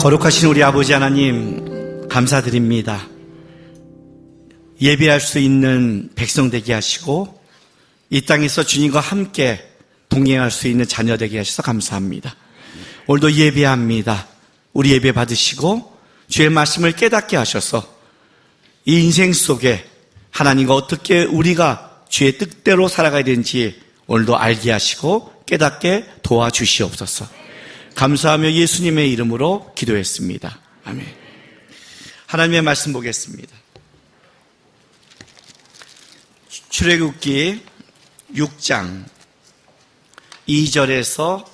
거룩하신 우리 아버지 하나님 감사드립니다. 예배할 수 있는 백성 되게 하시고 이 땅에서 주님과 함께 동행할 수 있는 자녀 되게 하셔서 감사합니다. 오늘도 예배합니다. 우리 예배 받으시고 주의 말씀을 깨닫게 하셔서 이 인생 속에 하나님과 어떻게 우리가 주의 뜻대로 살아가야 되는지 오늘도 알게 하시고 깨닫게 도와주시옵소서. 감사하며 예수님의 이름으로 기도했습니다. 아멘. 하나님의 말씀 보겠습니다. 출애굽기 6장 2절에서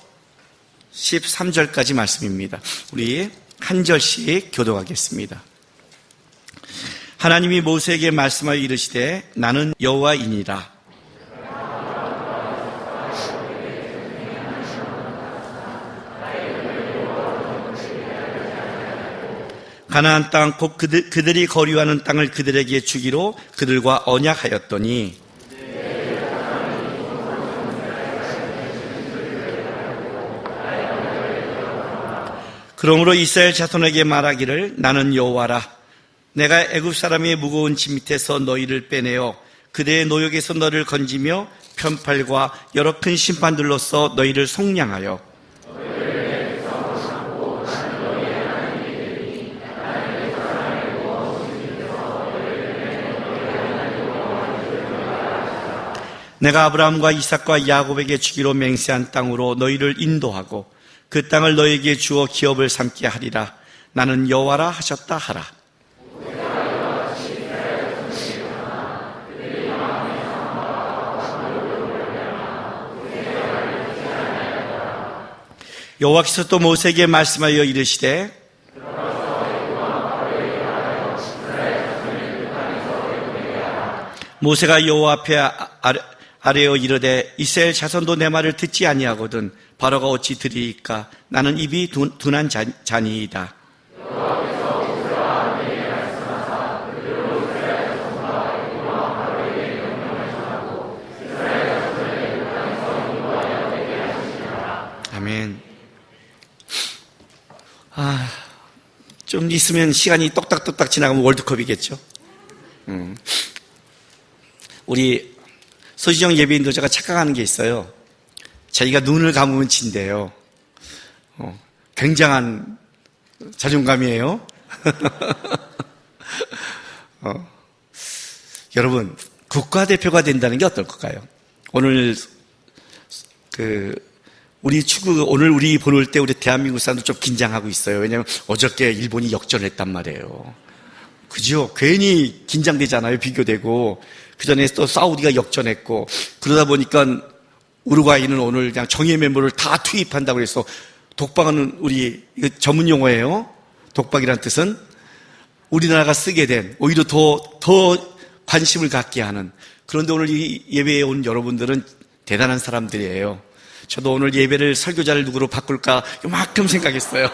13절까지 말씀입니다. 우리 한 절씩 교독하겠습니다. 하나님이 모세에게 말씀하여 이르시되 나는 여호와이니라. 가나안 땅 곧 그들이 거류하는 땅을 그들에게 주기로 그들과 언약하였더니 그러므로 이스라엘 자손에게 말하기를 나는 여호와라. 내가 애굽 사람의 무거운 짐 밑에서 너희를 빼내어 그들의 노역에서 너를 건지며 편팔과 여러 큰 심판들로서 너희를 속량하여 내가 아브라함과 이삭과 야곱에게 주기로 맹세한 땅으로 너희를 인도하고 그 땅을 너희에게 주어 기업을 삼게 하리라. 나는 여호와라 하셨다 하라. 여호와께서 또 모세에게 말씀하여 이르시되 모세가 여호와 앞에 아뢰어 이르되 이스라엘 자손도 내 말을 듣지 아니하거든 바로가 어찌 들으리까. 나는 입이 둔한 자니이다. 아멘. 좀 있으면 시간이 똑딱똑딱 지나가면 월드컵이겠죠. 우리 서지정 예배인도자가 착각하는 게 있어요. 자기가 눈을 감으면 진대요. 굉장한 자존감이에요. 여러분, 국가대표가 된다는 게 어떨까요? 오늘 우리 축구 오늘 우리 보낼 때 우리 대한민국 사람들 좀 긴장하고 있어요. 왜냐하면 어저께 일본이 역전했단 말이에요. 그죠? 괜히 긴장되잖아요. 비교되고. 그 전에 또 사우디가 역전했고, 그러다 보니까 우루과이는 오늘 그냥 정예 멤버를 다 투입한다고 해서 독박은 이거 전문 용어예요. 독박이란 뜻은 우리나라가 쓰게 된 오히려 더 관심을 갖게 하는. 그런데 오늘 이 예배에 온 여러분들은 대단한 사람들이에요. 저도 오늘 예배를 설교자를 누구로 바꿀까 요만큼 생각했어요.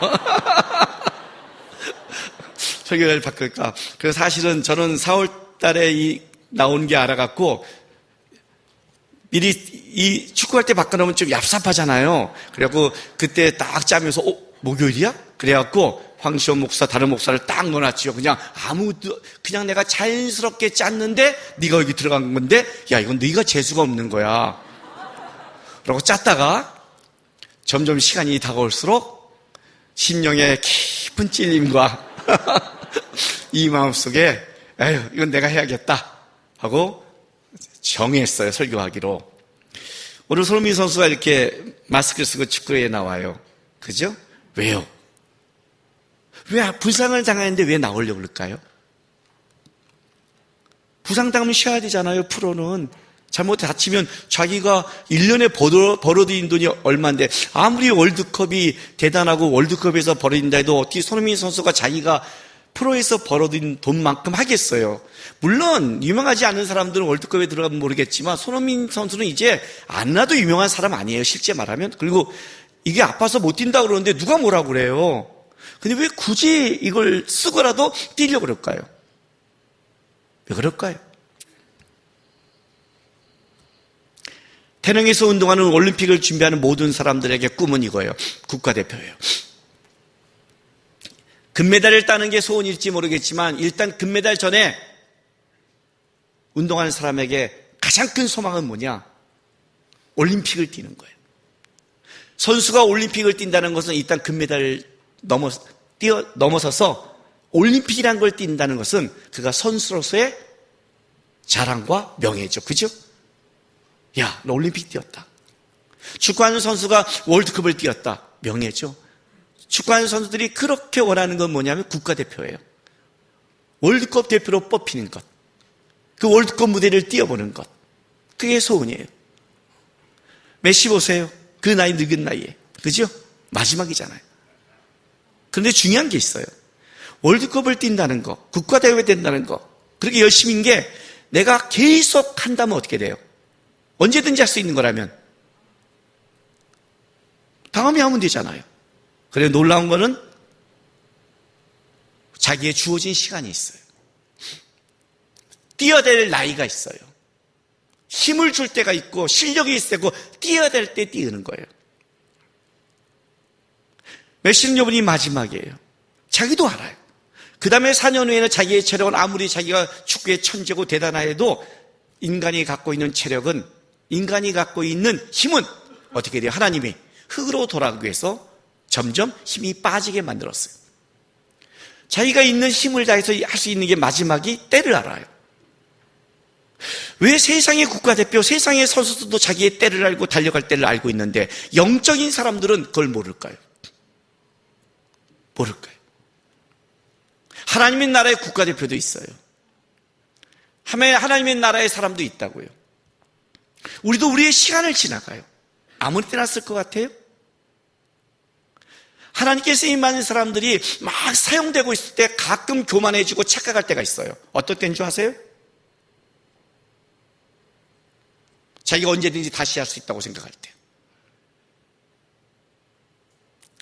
설교자를 바꿀까. 그래서 사실은 저는 4월 달에 나온 게 알아갖고 미리 이 축구할 때 바꿔놓으면 좀 얍삽하잖아요. 그래갖고 그때 딱 짜면서 목요일이야? 그래갖고 황시원 목사 다른 목사를 딱 넣어놨지요. 그냥 내가 자연스럽게 짰는데 네가 여기 들어간 건데 야 이건 네가 재수가 없는 거야. 그러고 짰다가 점점 시간이 다가올수록 심령의 깊은 찔림과 이 마음속에 에휴 이건 내가 해야겠다 하고 정했어요. 설교하기로. 오늘 손흥민 선수가 이렇게 마스크를 쓰고 축구에 나와요. 그죠? 왜요? 왜 부상을 당했는데 왜 나오려고 그럴까요? 부상당하면 쉬어야 되잖아요. 프로는. 잘못 다치면 자기가 1년에 벌어들인 돈이 얼마인데 아무리 월드컵이 대단하고 월드컵에서 벌어진다 해도 어떻게 손흥민 선수가 자기가 프로에서 벌어들인 돈만큼 하겠어요. 물론 유명하지 않은 사람들은 월드컵에 들어가면 모르겠지만 손흥민 선수는 이제 안 나도 유명한 사람 아니에요. 실제 말하면. 그리고 이게 아파서 못 뛴다고 그러는데 누가 뭐라고 그래요. 근데 왜 굳이 이걸 쓰고라도 뛰려고 그럴까요? 왜 그럴까요? 태릉에서 운동하는 올림픽을 준비하는 모든 사람들에게 꿈은 이거예요. 국가대표예요. 금메달을 따는 게 소원일지 모르겠지만 일단 금메달 전에 운동하는 사람에게 가장 큰 소망은 뭐냐? 올림픽을 뛰는 거예요. 선수가 올림픽을 뛴다는 것은 일단 금메달을 넘어서서 올림픽이라는 걸 뛴다는 것은 그가 선수로서의 자랑과 명예죠. 그죠? 야, 너 올림픽 뛰었다. 축구하는 선수가 월드컵을 뛰었다. 명예죠. 축구하는 선수들이 그렇게 원하는 건 뭐냐면 국가대표예요. 월드컵 대표로 뽑히는 것. 그 월드컵 무대를 뛰어보는 것. 그게 소원이에요. 메시 보세요. 그 나이 늙은 나이에. 그죠? 마지막이잖아요. 그런데 중요한 게 있어요. 월드컵을 뛴다는 거, 국가대회에 된다는 거, 그렇게 열심인 게 내가 계속 한다면 어떻게 돼요? 언제든지 할 수 있는 거라면 다음에 하면 되잖아요. 그래 놀라운 거는 자기의 주어진 시간이 있어요. 뛰어야 될 나이가 있어요. 힘을 줄 때가 있고 실력이 있을 때고 뛰어야 될 때 뛰는 거예요. 메시는 이번이 마지막이에요. 자기도 알아요. 그 다음에 4년 후에는 자기의 체력은 아무리 자기가 축구의 천재고 대단하여도 인간이 갖고 있는 체력은, 인간이 갖고 있는 힘은 어떻게 돼요? 하나님이 흙으로 돌아가기 위해서 점점 힘이 빠지게 만들었어요. 자기가 있는 힘을 다해서 할 수 있는 게 마지막이 때를 알아요. 왜 세상의 국가대표, 세상의 선수들도 자기의 때를 알고 달려갈 때를 알고 있는데 영적인 사람들은 그걸 모를까요? 모를까요? 하나님의 나라의 국가대표도 있어요. 하나님의 나라의 사람도 있다고요. 우리도 우리의 시간을 지나가요. 아무 때나 쓸 것 같아요? 하나님께 쓰임받는 사람들이 막 사용되고 있을 때 가끔 교만해지고 착각할 때가 있어요. 어떨 때인 줄 아세요? 자기가 언제든지 다시 할 수 있다고 생각할 때.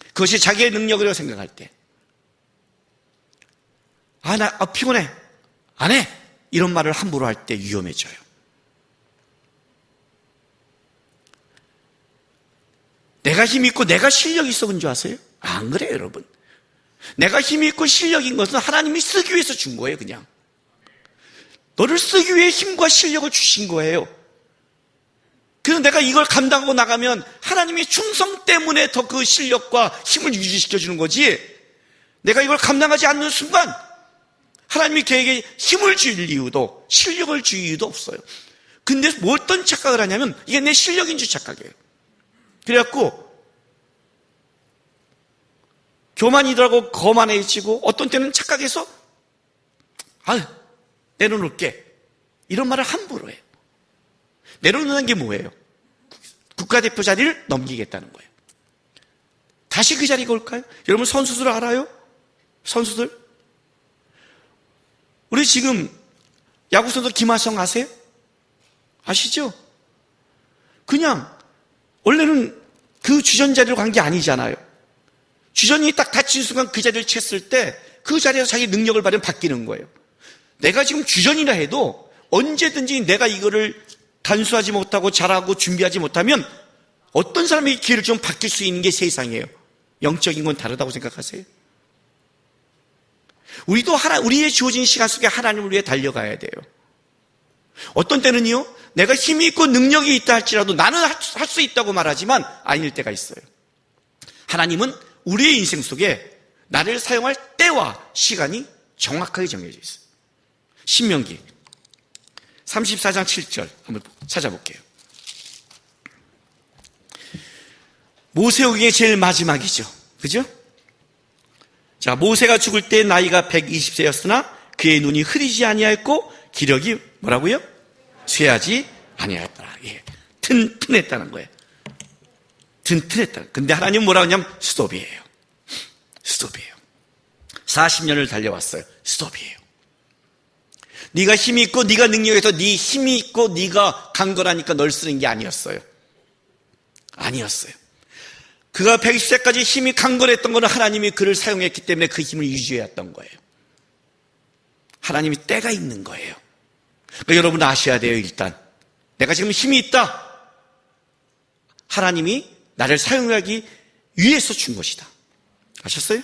그것이 자기의 능력이라고 생각할 때. 나 피곤해. 안 해. 이런 말을 함부로 할 때 위험해져요. 내가 힘이 있고 내가 실력이 있어 그런 줄 아세요? 안 그래요, 여러분. 내가 힘이 있고 실력인 것은 하나님이 쓰기 위해서 준 거예요, 그냥. 너를 쓰기 위해 힘과 실력을 주신 거예요. 그래서 내가 이걸 감당하고 나가면 하나님의 충성 때문에 더 그 실력과 힘을 유지시켜주는 거지, 내가 이걸 감당하지 않는 순간 하나님이 걔에게 힘을 줄 이유도 실력을 줄 이유도 없어요. 근데 뭐 어떤 착각을 하냐면 이게 내 실력인 줄 착각해요. 그래갖고 교만이더라고 거만해지고 어떤 때는 착각해서 내려놓을게 이런 말을 함부로 해요. 내려놓는 게 뭐예요? 국가대표 자리를 넘기겠다는 거예요. 다시 그 자리가 올까요? 여러분 선수들 알아요? 선수들? 우리 지금 야구선수 김하성 아세요? 아시죠? 그냥 원래는 그 주전 자리로 간 게 아니잖아요. 주전이 딱 다친 순간 그 자리를 챘을 때 그 자리에서 자기 능력을 발휘하면 바뀌는 거예요. 내가 지금 주전이라 해도 언제든지 내가 이거를 단수하지 못하고 잘하고 준비하지 못하면 어떤 사람에게 기회를 좀 바뀔 수 있는 게 세상이에요. 영적인 건 다르다고 생각하세요? 우리도 우리의 주어진 시간 속에 하나님을 위해 달려가야 돼요. 어떤 때는요, 내가 힘이 있고 능력이 있다 할지라도 나는 할 수 있다고 말하지만 아닐 때가 있어요. 하나님은 우리의 인생 속에 나를 사용할 때와 시간이 정확하게 정해져 있어요. 신명기 34장 7절 한번 찾아볼게요. 모세오경의 제일 마지막이죠. 그죠? 자, 모세가 죽을 때 나이가 120세였으나 그의 눈이 흐리지 아니하였고 기력이 뭐라고요? 쇠하지 아니하였더라. 예. 튼튼했다는 거예요. 튼튼했다. 근데 하나님은 뭐라고 하냐면 스톱이에요. 스톱이에요. 40년을 달려왔어요. 스톱이에요. 네가 힘이 있고 네가 능력해서 네 힘이 있고 네가 강건하니까 널 쓰는 게 아니었어요. 아니었어요. 그가 120세까지 힘이 강건했던 것은 하나님이 그를 사용했기 때문에 그 힘을 유지해왔던 거예요. 하나님이 때가 있는 거예요. 그러니까 여러분 아셔야 돼요. 일단 내가 지금 힘이 있다. 하나님이 나를 사용하기 위해서 준 것이다. 아셨어요?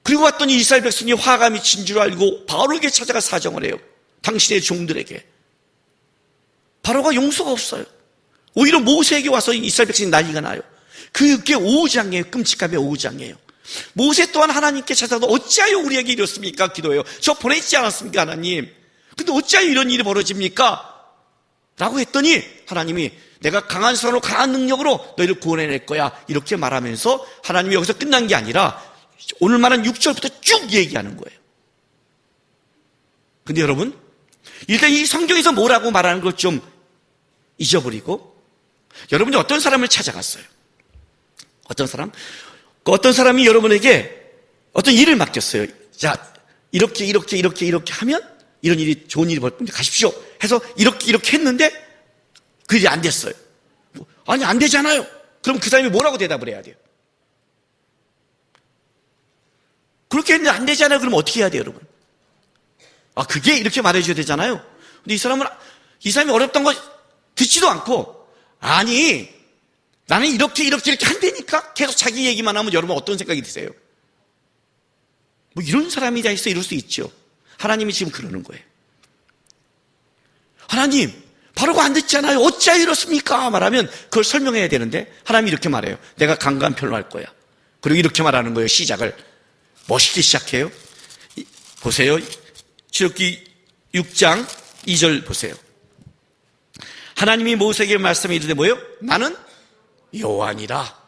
그리고 왔더니 이스라엘 백성이 화가 미친 줄 알고 바로에게 찾아가 사정을 해요. 당신의 종들에게. 바로가 용서가 없어요. 오히려 모세에게 와서 이스라엘 백성이 난리가 나요. 그게 5장이에요. 끔찍함의 5장이에요. 모세 또한 하나님께 찾아서 어찌하여 우리에게 이렇습니까? 기도해요. 저 보내지 않았습니까, 하나님? 근데 어찌하여 이런 일이 벌어집니까? 라고 했더니 하나님이 내가 강한 손으로 강한 능력으로 너희를 구원해낼 거야, 이렇게 말하면서 하나님이 여기서 끝난 게 아니라 오늘 말한 6절부터 쭉 얘기하는 거예요. 근데 여러분, 일단 이 성경에서 뭐라고 말하는 걸 좀 잊어버리고 여러분이 어떤 사람을 찾아갔어요. 어떤 사람? 어떤 사람이 여러분에게 어떤 일을 맡겼어요. 자, 이렇게 하면 이런 일이, 좋은 일이 벌 건데 가십시오 해서 이렇게 했는데 그 일이 안 됐어요. 아니, 안 되잖아요. 그럼 그 사람이 뭐라고 대답을 해야 돼요? 그렇게 했는데 안 되잖아요. 그럼 어떻게 해야 돼요, 여러분? 그게 이렇게 말해줘야 되잖아요. 근데 이 사람이 어렵던 거 듣지도 않고, 아니, 나는 이렇게 한다니까? 계속 자기 얘기만 하면 여러분 어떤 생각이 드세요? 뭐 이런 사람이 다 있어, 이럴 수 있죠. 하나님이 지금 그러는 거예요. 하나님, 바로가 안 듣잖아요. 어찌하여 이렇습니까? 말하면 그걸 설명해야 되는데 하나님이 이렇게 말해요. 내가 강간 편로 할 거야. 그리고 이렇게 말하는 거예요. 시작을 멋있게 시작해요. 보세요. 출애굽기 6장 2절 보세요. 하나님이 모세에게 말씀해 이르되 뭐예요? 나는 여호와니라.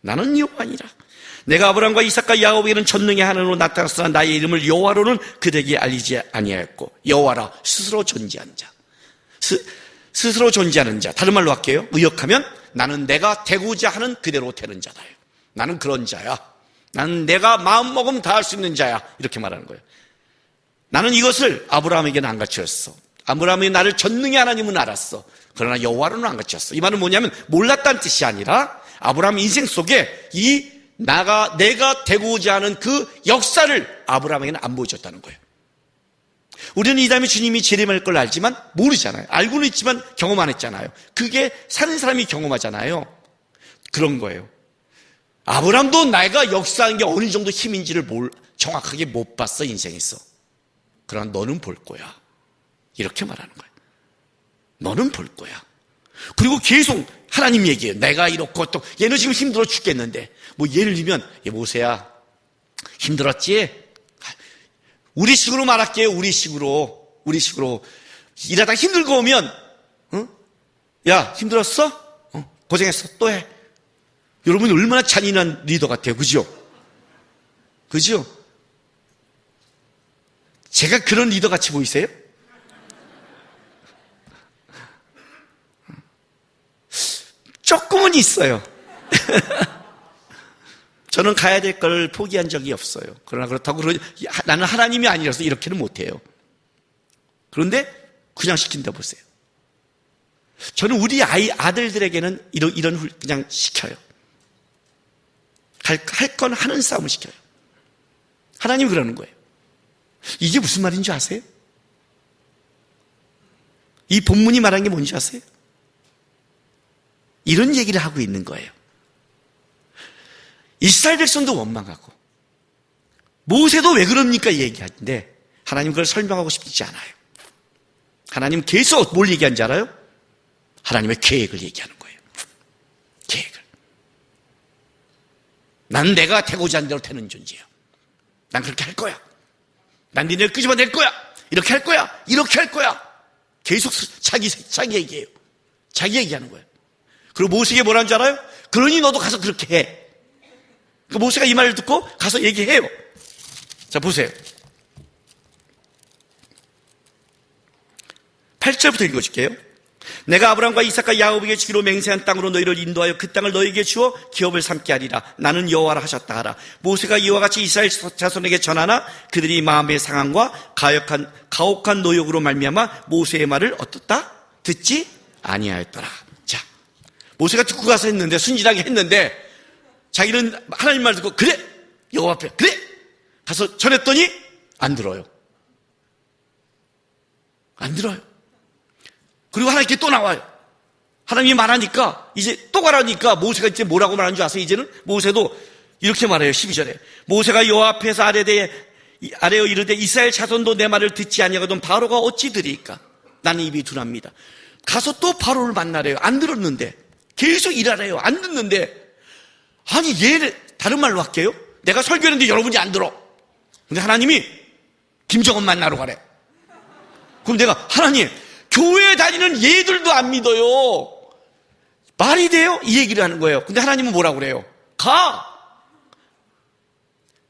나는 여호와니라. 내가 아브라함과 이삭과 야곱에게는 전능의 하나님으로 나타났으나 나의 이름을 여호와로는 그들에게 알리지 아니하였고, 여호와라, 스스로 존재하는 자. 스스로 존재하는 자. 다른 말로 할게요. 의역하면 나는 내가 되고자 하는 그대로 되는 자다. 나는 그런 자야. 나는 내가 마음먹으면 다 할 수 있는 자야. 이렇게 말하는 거예요. 나는 이것을 아브라함에게는 안 가르쳤어. 아브라함이 나를 전능의 하나님은 알았어. 그러나 여호와로는 안 가르쳤어. 이 말은 뭐냐면 몰랐다는 뜻이 아니라 아브라함 인생 속에 내가 되고자 하는 그 역사를 아브라함에게는 안 보여줬다는 거예요. 우리는 이 다음에 주님이 재림할 걸 알지만 모르잖아요. 알고는 있지만 경험 안 했잖아요. 그게 사는 사람이 경험하잖아요. 그런 거예요. 아브라함도 내가 역사한 게 어느 정도 힘인지를 정확하게 못 봤어, 인생에서. 그러나 너는 볼 거야. 이렇게 말하는 거예요. 너는 볼 거야. 그리고 계속 하나님 얘기해요. 내가 이렇고 또 얘는 지금 힘들어 죽겠는데, 뭐 예를 들면 모세야 힘들었지? 우리식으로 말할게요. 우리식으로 일하다 힘들고 오면 야, 힘들었어? 고생했어. 또 해. 여러분이 얼마나 잔인한 리더 같아요. 그죠? 제가 그런 리더 같이 보이세요? 조금은 있어요. 저는 가야 될 걸 포기한 적이 없어요. 그러나 그렇다고 나는 하나님이 아니라서 이렇게는 못해요. 그런데 그냥 시킨다 보세요. 저는 우리 아들들에게는 이런 그냥 시켜요. 할 건 하는 싸움을 시켜요. 하나님이 그러는 거예요. 이게 무슨 말인지 아세요? 이 본문이 말하는 게 뭔지 아세요? 이런 얘기를 하고 있는 거예요. 이스라엘 백성도 원망하고 모세도 왜 그럽니까 얘기하는데 하나님 그걸 설명하고 싶지 않아요. 하나님 계속 뭘 얘기하는지 알아요? 하나님의 계획을 얘기하는 거예요. 계획을. 난 내가 되고자 하는 대로 되는 존재야. 난 그렇게 할 거야. 난 니네를 끄집어낼 거야. 이렇게 할 거야. 이렇게 할 거야. 계속 자기 얘기해요. 자기 얘기하는 거예요. 그리고 모세에게 뭐라는 줄 알아요? 그러니 너도 가서 그렇게 해. 그 모세가 이 말을 듣고 가서 얘기해요. 자, 보세요. 8절부터 읽어줄게요. 내가 아브라함과 이삭과 야곱에게 주기로 맹세한 땅으로 너희를 인도하여 그 땅을 너희에게 주어 기업을 삼게 하리라. 나는 여호와라 하셨다 하라. 모세가 이와 같이 이스라엘 자손에게 전하나 그들이 마음의 상함과 가혹한 노역으로 말미암아 모세의 말을 어떻다? 듣지 아니하였더라. 자, 모세가 듣고 가서 했는데, 순진하게 했는데 자기는 하나님 말 듣고 그래 여호와 앞에 그래 가서 전했더니 안 들어요. 그리고 하나님께 또 나와요. 하나님이 말하니까 이제 또 가라니까 모세가 이제 뭐라고 말하는 줄 아세요? 이제는 모세도 이렇게 말해요. 12절에 모세가 여호와 앞에서 아뢰어 이르되 이스라엘 자손도 내 말을 듣지 아니하거든 바로가 어찌 들으리까? 나는 입이 둔합니다. 가서 또 바로를 만나래요. 안 들었는데 계속 일하래요. 안 듣는데 아니 얘를 다른 말로 할게요. 내가 설교했는데 여러분이 안 들어. 근데 하나님이 김정은 만나러 가래. 그럼 내가 하나님 교회 다니는 얘들도 안 믿어요. 말이 돼요? 이 얘기를 하는 거예요. 근데 하나님은 뭐라고 그래요? 가!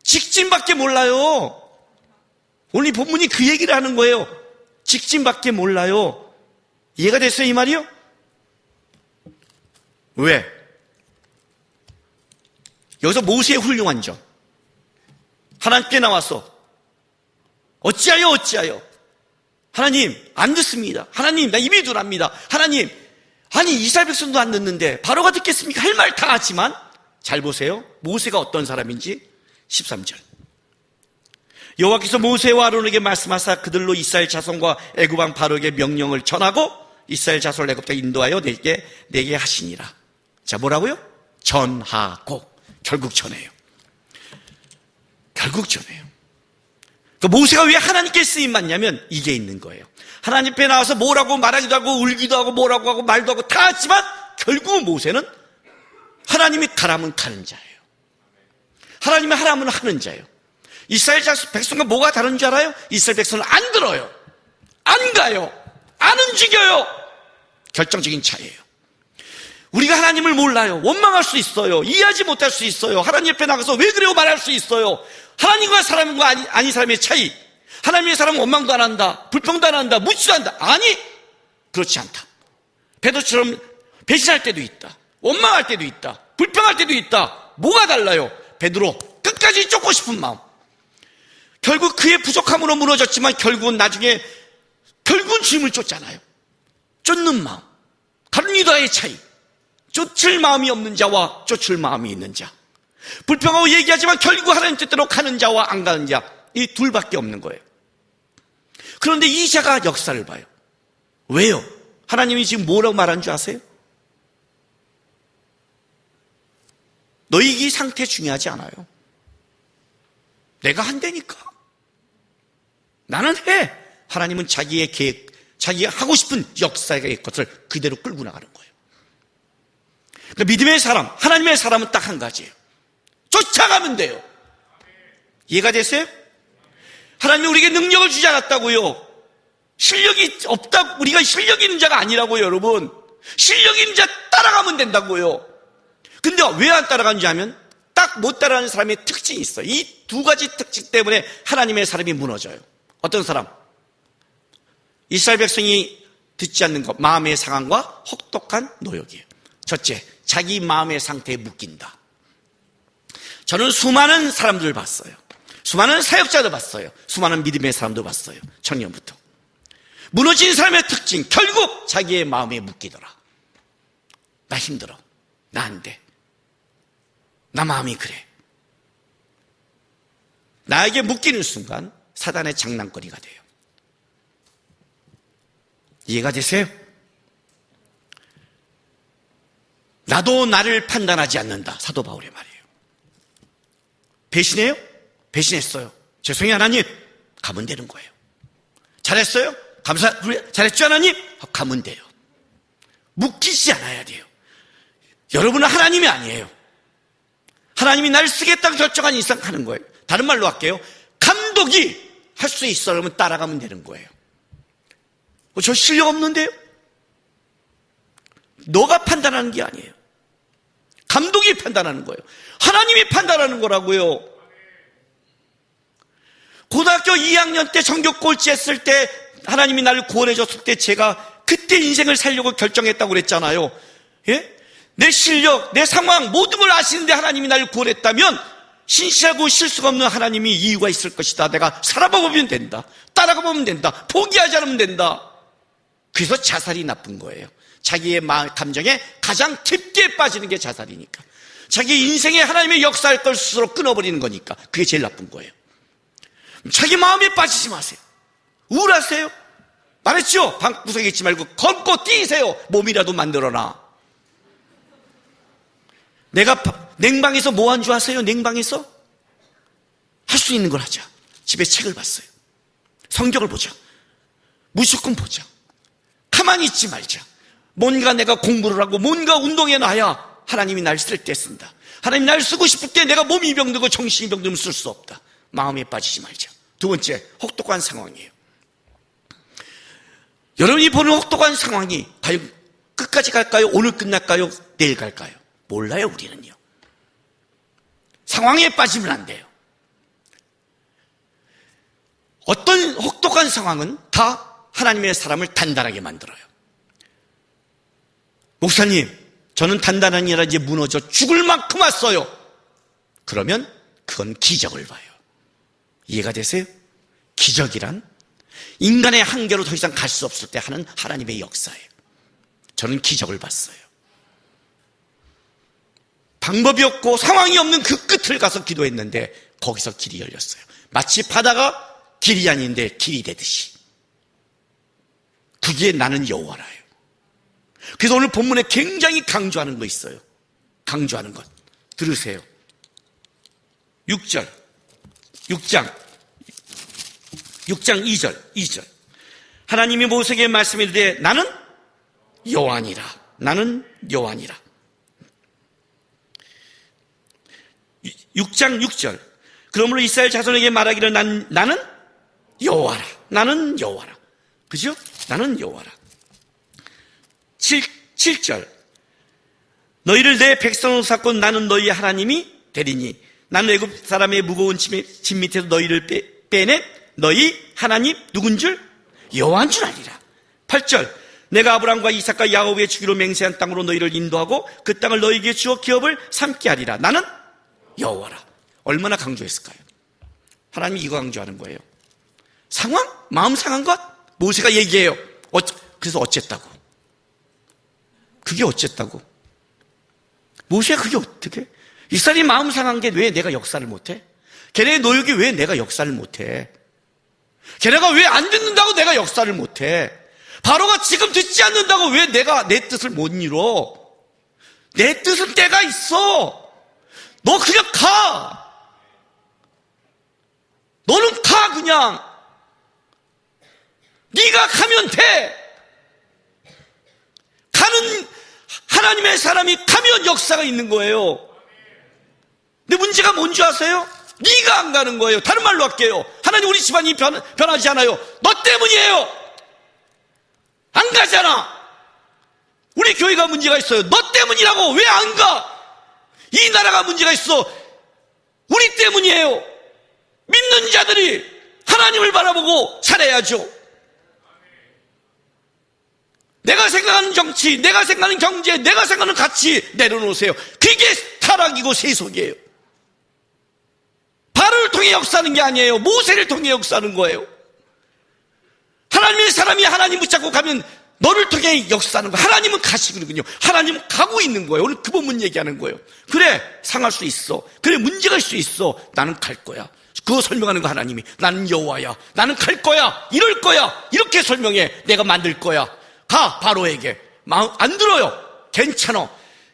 직진밖에 몰라요. 오늘 본문이 그 얘기를 하는 거예요. 직진밖에 몰라요. 이해가 됐어요? 이 말이요? 왜? 여기서 모세의 훌륭한 점. 하나님께 나와서 어찌하여 하나님 안 듣습니다. 하나님 나 입이 둔합니다. 하나님 아니 이스라엘 백성도 안 듣는데 바로가 듣겠습니까? 할 말 다 하지만 잘 보세요. 모세가 어떤 사람인지 13절 여호와께서 모세와 아론에게 말씀하사 그들로 이스라엘 자손과 애굽 왕 바로에게 명령을 전하고 이스라엘 자손을 애굽에 인도하여 내게 하시니라. 자 뭐라고요? 전하고. 결국 전해요. 결국 전해요. 그러니까 모세가 왜 하나님께 쓰임 받냐면 이게 있는 거예요. 하나님 앞에 나와서 뭐라고 말하기도 하고 울기도 하고 뭐라고 하고 말도 하고 다 하지만 결국 모세는 하나님이 가라면 가는 자예요. 하나님이 하라면 하는 자예요. 이스라엘 백성과 뭐가 다른 줄 알아요? 이스라엘 백성은 안 들어요. 안 가요. 안 움직여요. 결정적인 차이예요. 우리가 하나님을 몰라요. 원망할 수 있어요. 이해하지 못할 수 있어요. 하나님 앞에 나가서 왜 그래요 말할 수 있어요. 하나님과 사람과 아닌 사람의 차이. 하나님의 사람은 원망도 안 한다. 불평도 안 한다. 묻지도 않는다. 아니 그렇지 않다. 베드로처럼 배신할 때도 있다. 원망할 때도 있다. 불평할 때도 있다. 뭐가 달라요? 베드로 끝까지 쫓고 싶은 마음. 결국 그의 부족함으로 무너졌지만 결국은 주님을 쫓잖아요. 쫓는 마음. 다른 유다의 차이. 쫓을 마음이 없는 자와 쫓을 마음이 있는 자. 불평하고 얘기하지만 결국 하나님 뜻대로 가는 자와 안 가는 자. 이 둘밖에 없는 거예요. 그런데 이 자가 역사를 봐요. 왜요? 하나님이 지금 뭐라고 말한 줄 아세요? 너희 이 상태 중요하지 않아요. 내가 한다니까. 나는 해. 하나님은 자기의 계획, 자기가 하고 싶은 역사의 것을 그대로 끌고 나가는 거예요. 그러니까 믿음의 사람, 하나님의 사람은 딱 한 가지예요. 쫓아가면 돼요. 이해가 됐어요? 하나님이 우리에게 능력을 주지 않았다고요. 실력이 없다, 우리가 실력 있는 자가 아니라고요, 여러분. 실력 있는 자 따라가면 된다고요. 근데 왜 안 따라가는지 하면 딱 못 따라가는 사람의 특징이 있어요. 이 두 가지 특징 때문에 하나님의 사람이 무너져요. 어떤 사람? 이스라엘 백성이 듣지 않는 것, 마음의 상함과 혹독한 노역이에요. 첫째, 자기 마음의 상태에 묶인다. 저는 수많은 사람들을 봤어요. 수많은 사역자도 봤어요. 수많은 믿음의 사람도 봤어요. 청년부터. 무너진 사람의 특징, 결국 자기의 마음에 묶이더라. 나 힘들어. 나 안 돼. 나 마음이 그래. 나에게 묶이는 순간 사단의 장난거리가 돼요. 이해가 되세요? 나도 나를 판단하지 않는다. 사도 바울의 말이에요. 배신해요? 배신했어요. 죄송해요 하나님. 가면 되는 거예요. 잘했어요? 잘했죠 하나님? 가면 돼요. 묶이지 않아야 돼요. 여러분은 하나님이 아니에요. 하나님이 날 쓰겠다고 결정한 이상 하는 거예요. 다른 말로 할게요. 감독이 할 수 있어. 그러면 따라가면 되는 거예요. 저 실력 없는데요? 너가 판단하는 게 아니에요. 감독이 판단하는 거예요. 하나님이 판단하는 거라고요. 고등학교 2학년 때 전교 꼴찌했을 때 하나님이 나를 구원해 줬을 때 제가 그때 인생을 살려고 결정했다고 그랬잖아요. 예? 내 실력, 내 상황 모든 걸 아시는데 하나님이 나를 구원했다면 신실하고 실수가 없는 하나님이 이유가 있을 것이다. 내가 살아보면 된다. 따라가 보면 된다. 포기하지 않으면 된다. 그래서 자살이 나쁜 거예요. 자기의 감정에 가장 깊게 빠지는 게 자살이니까. 자기 인생에 하나님의 역사할 걸 스스로 끊어버리는 거니까. 그게 제일 나쁜 거예요. 자기 마음에 빠지지 마세요. 우울하세요? 말했죠? 방구석에 있지 말고 걷고 뛰세요. 몸이라도 만들어놔. 내가 냉방에서 뭐 한 줄 아세요? 냉방에서 할 수 있는 걸 하자. 집에 책을 봤어요. 성경을 보자. 무조건 보자. 가만히 있지 말자. 뭔가 내가 공부를 하고 뭔가 운동해 놔야 하나님이 날 쓸 때 쓴다. 하나님 날 쓰고 싶을 때 내가 몸이 병들고 정신이 병들면 쓸 수 없다. 마음에 빠지지 말자. 두 번째, 혹독한 상황이에요. 여러분이 보는 혹독한 상황이 과연 끝까지 갈까요? 오늘 끝날까요? 내일 갈까요? 몰라요, 우리는요. 상황에 빠지면 안 돼요. 어떤 혹독한 상황은 다 하나님의 사람을 단단하게 만들어요. 목사님, 저는 단단한 일이라 이제 무너져 죽을 만큼 왔어요. 그러면 그건 기적을 봐요. 이해가 되세요? 기적이란 인간의 한계로 더 이상 갈 수 없을 때 하는 하나님의 역사예요. 저는 기적을 봤어요. 방법이 없고 상황이 없는 그 끝을 가서 기도했는데 거기서 길이 열렸어요. 마치 바다가 길이 아닌데 길이 되듯이. 그게 나는 여호와라요. 그래서 오늘 본문에 굉장히 강조하는 거 있어요. 강조하는 것 들으세요. 6장 2절 하나님이 모세에게 말씀이르되 나는 여호와니라. 나는 여호와니라. 6장 6절 그러므로 이스라엘 자손에게 말하기를 나는 여호와라. 나는 여호와라. 그죠? 나는 여호와라. 7절 너희를 내 백성으로 삼고 나는 너희의 하나님이 되리니 나는 애굽 사람의 무거운 짐 밑에서 너희를 빼낸 너희 하나님 누군 줄? 여호와인 줄 아리라. 8절 내가 아브라함과 이삭과 야곱에 주기로 맹세한 땅으로 너희를 인도하고 그 땅을 너희에게 주어 기업을 삼게 하리라. 나는 여호와라. 얼마나 강조했을까요? 하나님이 이거 강조하는 거예요. 상황? 마음 상한 것? 모세가 얘기해요. 그래서 어쨌다고? 그게 어쨌다고? 모세가 그게 어떻게? 이스라엘이 마음 상한 게 왜 내가 역사를 못해? 걔네 노역이 왜 내가 역사를 못해? 걔네가 왜 안 듣는다고 내가 역사를 못해? 바로가 지금 듣지 않는다고 왜 내가 내 뜻을 못 이뤄? 내 뜻은 때가 있어. 너 그냥 가. 너는 가 그냥. 네가 가면 돼. 가는 하나님의 사람이 가면 역사가 있는 거예요. 근데 문제가 뭔지 아세요? 네가 안 가는 거예요. 다른 말로 할게요. 하나님 우리 집안이 변하지 않아요. 너 때문이에요. 안 가잖아. 우리 교회가 문제가 있어요. 너 때문이라고. 왜 안 가? 이 나라가 문제가 있어. 우리 때문이에요. 믿는 자들이 하나님을 바라보고 살아야죠. 내가 생각하는 정치, 내가 생각하는 경제, 내가 생각하는 가치 내려놓으세요. 그게 타락이고 세속이에요. 바로를 통해 역사하는 게 아니에요. 모세를 통해 역사하는 거예요. 하나님의 사람이 하나님 붙잡고 가면 너를 통해 역사하는 거예요. 하나님은 가시거든요. 하나님은 가고 있는 거예요. 오늘 그 본문 얘기하는 거예요. 그래, 상할 수 있어. 그래, 문제가 있을 수 있어. 나는 갈 거야. 그거 설명하는 거 하나님이. 나는 여호와야. 나는 갈 거야. 이럴 거야. 이렇게 설명해. 내가 만들 거야. 가, 바로에게. 마음 안 들어요. 괜찮아.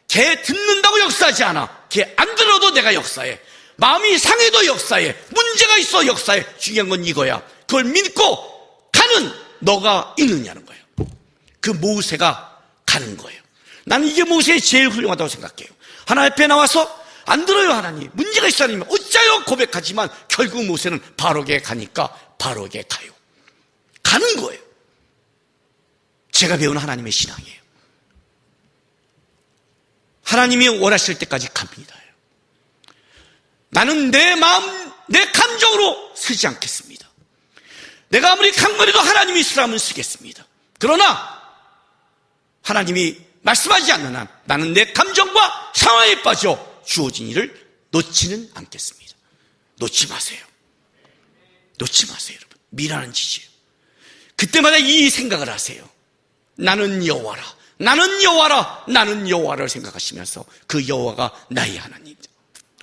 걔 듣는다고 역사하지 않아. 걔 안 들어도 내가 역사해. 마음이 상해도 역사해. 문제가 있어 역사해. 중요한 건 이거야. 그걸 믿고 가는 너가 있느냐는 거예요. 그 모세가 가는 거예요. 나는 이게 모세의 제일 훌륭하다고 생각해요. 하나님 앞에 나와서 안 들어요. 하나님 문제가 있어. 하나님 어짜요 고백하지만 결국 모세는 바로에게 가니까 바로에게 가요. 가는 거예요. 제가 배운 하나님의 신앙이에요. 하나님이 원하실 때까지 갑니다. 나는 내 마음, 내 감정으로 쓰지 않겠습니다. 내가 아무리 강건해도 하나님이 쓰라면 쓰겠습니다. 그러나 하나님이 말씀하지 않는 한 나는 내 감정과 상황에 빠져 주어진 일을 놓지는 않겠습니다. 놓지 마세요. 놓지 마세요, 여러분. 미라는 짓이에요. 그때마다 이 생각을 하세요. 나는 여호와라. 나는 여호와라. 나는 여호와를 생각하시면서 그 여호와가 나의 하나님.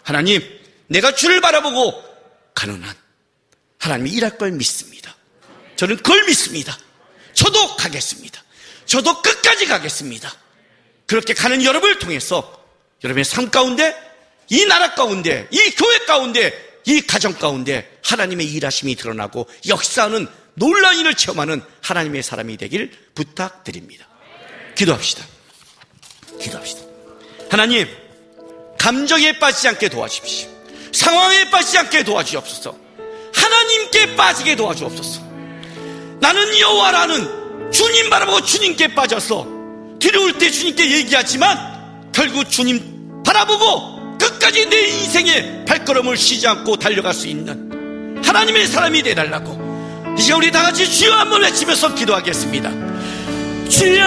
하나님, 내가 주를 바라보고 가는 한 하나님이 일할 걸 믿습니다. 저는 그걸 믿습니다. 저도 가겠습니다. 저도 끝까지 가겠습니다. 그렇게 가는 여러분을 통해서 여러분의 삶 가운데 이 나라 가운데, 이 교회 가운데, 이 가정 가운데 하나님의 일하심이 드러나고 역사하는 놀라운 일을 체험하는 하나님의 사람이 되길 부탁드립니다. 기도합시다. 기도합시다. 하나님, 감정에 빠지지 않게 도와주십시오. 상황에 빠지지 않게 도와주옵소서. 하나님께 빠지게 도와주옵소서. 나는 여호와라는 주님 바라보고 주님께 빠져서 두려울 때 주님께 얘기하지만 결국 주님 바라보고 끝까지 내 인생의 발걸음을 쉬지 않고 달려갈 수 있는 하나님의 사람이 되달라고 이제 우리 다 같이 주여 한번 외치면서 기도하겠습니다. 주여!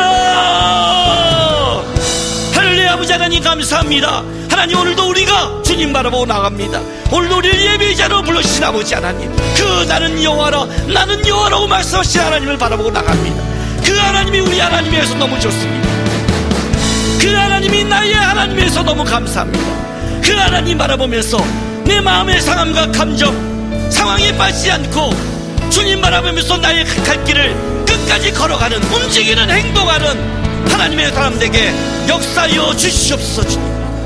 할렐루야. 아버지 하나님 감사합니다. 하나님, 오늘도 우리가 주님 바라보고 나갑니다. 오늘도 우리를 예배자로 불러주신 아버지 하나님, 그 나는 여호와라 나는 여호와라고 말씀하신 하나님을 바라보고 나갑니다. 그 하나님이 우리 하나님에서 너무 좋습니다. 그 하나님이 나의 하나님에서 너무 감사합니다. 그 하나님 바라보면서 내 마음의 상함과 감정, 상황에 빠지지 않고 주님 바라보면서 나의 갈 길을 끝까지 걸어가는, 움직이는, 행동하는 하나님의 사람들에게 역사하여 주시옵소서. 주님,